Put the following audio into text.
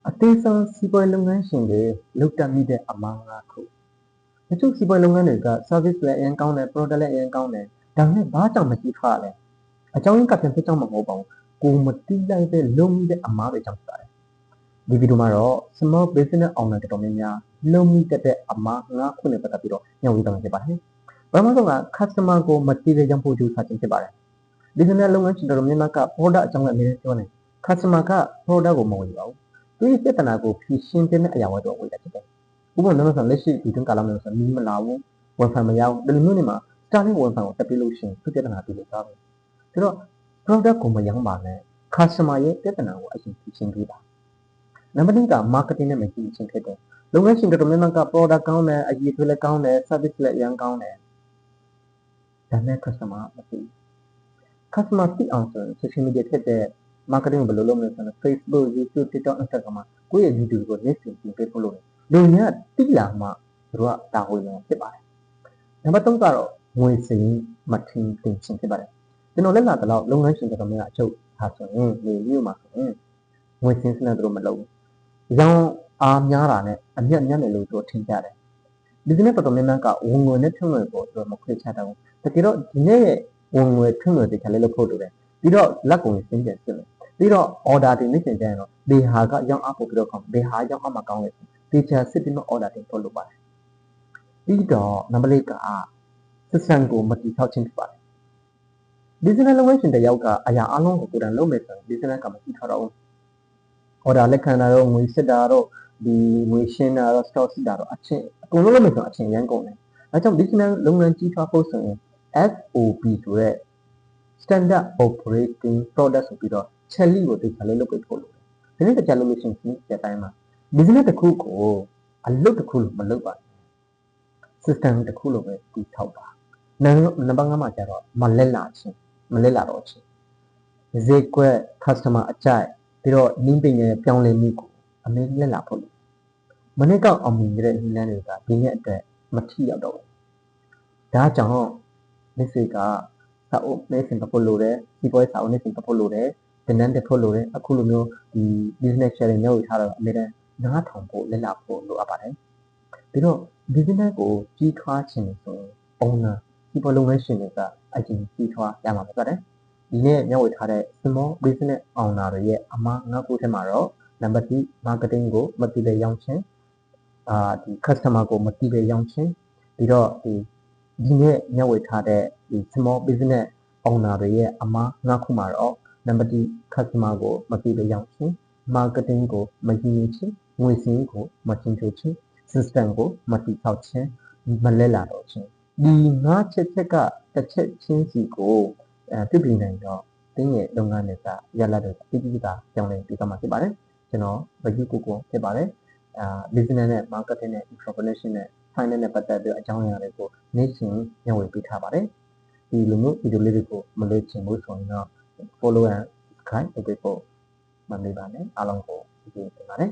အသေးစားစီးပွားရေးလုပ်ငန်းရှင်တွေလုပ်တတ်မိတဲ့အမှား၅ခုတချို့စီးပွားရေးလုပ်ငန်းတွေက service လည်းအရင်ကောင်းတယ် product လည်းအရင်ကောင်းတယ်ဒါပေမဲ့ဘာကြောင့်မကြည့်ထားလဲအကြောင်းရင်းကပြန်ဖြစ်ကြောင်းမဟုတ်ပါဘူးကိုမတိလိုက်တဲ့လုပ်မိတဲ့အမှားတွေကြောင့်ဖြစ်ပါတယ်ဒီဗီဒီယိုမှာတော့ small business owner တော်တော်များများလုပ်မိတဲ့အမှား၅ခုနဲ့ပတ်သက်ပြီးတော့ညှိနှိုင်းသွားမှာဖြစ်ပါတယ်ပထမဆုံးက customer ကိုမတိတဲ့ကြောင့်ပို့ကြိုးစားခြင်းဖြစ်ပါတယ် business လုပ်ငန်းရှင်တော်တော်များများက product အကြောင်းလည်းအများကြီးပြောနေ customer က product ကိုမဝင်ပါဘူးသူရဲ့ပြဿနာကိုဖြေရှင်းတဲ့အရာဝတ္ထုကိုဝေတာဖြစ်တယ်။ဥပမာမျိုးဆိုလက်ရှိဒီတွင်းကာလမျိုးဆိုမီးမလာဘူးဝန်ဖန်မရဘူးဒီလိုမျိုးနေမှာ starting ဝန်ဖန်ကိုတက်ပြီးလို့ရှိရင်သူပြဿနာပြီးလို့သားပဲ။ဆိုတော့ product ကိုမရောင်းပါနဲ့ customer ရဲ့ပြဿနာကိုအရင်ဖြေရှင်းပေးပါ။နံပါတ်2က marketing နဲ့မကြည့်ချင်းဖြစ်တယ်။လုပ်ငန်းရှင်တော်တော်များများက product ကောင်းတယ်အရေးတွေလည်းကောင်းတယ် service လည်းအရင်ကောင်းတယ်။ဒါနဲ့ customer မသိဘူး customer သိအောင်ဆိုရင် social media ဖြစ်တဲ့ marketing ကိုဘယ်လိုလုပ်မလဲဆိုတော့ Facebook, YouTube, TikTok, Instagram မှာကိုယ့်ရဲ့ video ကိုနေ့စဉ်တင်ပေးဖို့လုပ်တယ်။လူများသိလာမှသူတို့ကတာဝန်ယူဖြစ်ပါတယ်။နံပါတ်3ကတော့ငွေစင်းမထင်တင်ခြင်းဖြစ်ပါတယ်။ကျွန်တော်လက်လာတော့လုပ်ငန်းရှင်တော်တော်များများအချုပ်ထားဆိုရင်ဒီမျိုးမှာဆိုရင်ငွေစင်းစနစ်သူတို့မလုပ်ဘူး။ရောင်းအားများတာနဲ့အမြတ်များတယ်လို့သူတို့ထင်ကြတယ်။ business တော်တော်များများကဝင်ငွေနဲ့ထွက်ငွေကိုသူတို့မခွဲခြားတော့ဘူး။တကယ်တော့ဒီနေ့ဝင်ငွေထွက်ငွေတွေခက်လေးလုပ်ဖို့လိုတယ်။ပြီးတော့လက်ကုန်စင်းပြန်ဖြစ်မယ်။ပြီးတော့ order တွေနေ့စဉ်ကျရင်တော့ဘေဟာကရောင်းအားပို့ပြီးတော့ကောင်းဘေဟာရောင်းအားမကောင်းလေ feature စစ်ပြီးတော့ order တင်ပို့လုပ်ပါတယ်ပြီးတော့နံပါတ်4က system ကိုမတိထောက်ခြင်းဖြစ်ပါတယ် business လုပ်ငန်းရှင်တယောက်ကအရာအလုံးကိုကိုယ်တိုင်လုပ်မယ်ဆိုရင် business ကမတိထောက်တော့ဘူး order လက်ခံတာတော့ငွေစစ်တာတော့ဒီငွေရှင်းတာတော့ stock စစ်တာတော့အချင်းအကုန်လုံးလုပ်မယ်ဆိုရင်အချင်းရန်ကုန်တယ်အဲကြောင့် business လုပ်ငန်းကြီးထွားဖို့ဆိုရင် SOP ဆိုတဲ့ standard operating product ဆိုပြီးတော့ challenge ကိုတိကျလေးလုပ်ပေးဖို့လိုတယ်ဒီနေ့ကြာလို့ရှိရင်ဒီအတိုင်းမှာ business တစ်ခုကိုအလုပ်တစ်ခုလို့မလုပ်ပါဘူး system တစ်ခုလို့ပဲတည်ထောက်ပါနံပါတ်5မှာကျတော့မလက်လာတော့ချင်းဈေးကွက် customer အကြိုက်ပြီးတော့နင်းပင်ရဲ့ပြောင်းလဲမှုကိုအမေလက်လာဖို့လို့မနေ့ကအောင်မြင်တဲ့နည်းလမ်းတွေကဒီနေ့အတွက်မထိရောက်တော့ဘူးဒါကြောင့်လက်စေကစာအုပ်နဲ့စင်ဖို့လိုတယ်ဒီပွဲစာအုပ်နဲ့စင်ဖို့လိုတယ်တင်နန်းတက်ဖို့လိုတယ်အခုလိုမျိုးဒီ business sharing မျိုးထားတော့အမေနဲ့နားထောင်ဖို့လက်လာဖို့လိုအပ်ပါတယ်ပြီးတော့ business ကိုကြီးထွားခြင်းဆိုရင် owner ဒီပေါ်လုပ်ငန်းရှင်တွေကအရင်ကြီးထွားရမှာဖြစ်ပါတယ်ဒီနေ့မျှဝေထားတဲ့ small business owner တွေရဲ့အမှား၅ခုထဲမှာတော့နံပါတ်1 marketing ကိုမသိတဲ့ရောင်းခြင်းဒီ customer ကိုမသိတဲ့ရောင်းခြင်းပြီးတော့ဒီနေ့မျှဝေထားတဲ့ဒီ small business owner တွေရဲ့အမှား၅ခုမှာတော့နံပါတ်1 customer ကိုမသိတဲ့ရောင်းခြင်း marketing ကိုမရင်းနှီးခြင်းငွေစင်းကိုမချင်းချိုခြင်း system ကိုမတိထောက်ခြင်းမလဲလာတော့ခြင်းဒီ၅ချက်ကတစ်ချက်ချင်းစီကိုပြုပြင်နိုင်တော့တင်းရဲ့လုပ်ငန်းတွေကရလာတဲ့တိတိကျကျပြောင်းလဲပြီးတော့မှဖြစ်ပါတယ်ကျွန်တော်ဗယူကိုဖြစ်ပါတယ်business နဲ့ marketing နဲ့ entrepreneurship နဲ့ finance နဲ့ပတ်သက်တဲ့အကြောင်းအရာတွေကိုနေ့စဉ်ညှဝေပေးထားပါတယ်ဒီလိုမျိုးဗီဒီယိုလေးတွေကိုမလွှင့်ချင်ဘူးဆိုရင်တော့ follow and subscribe လုပ်ပေးဖို့မမေ့ပါနဲ့အားလုံးကိုကျေးဇူးတင်ပါတယ်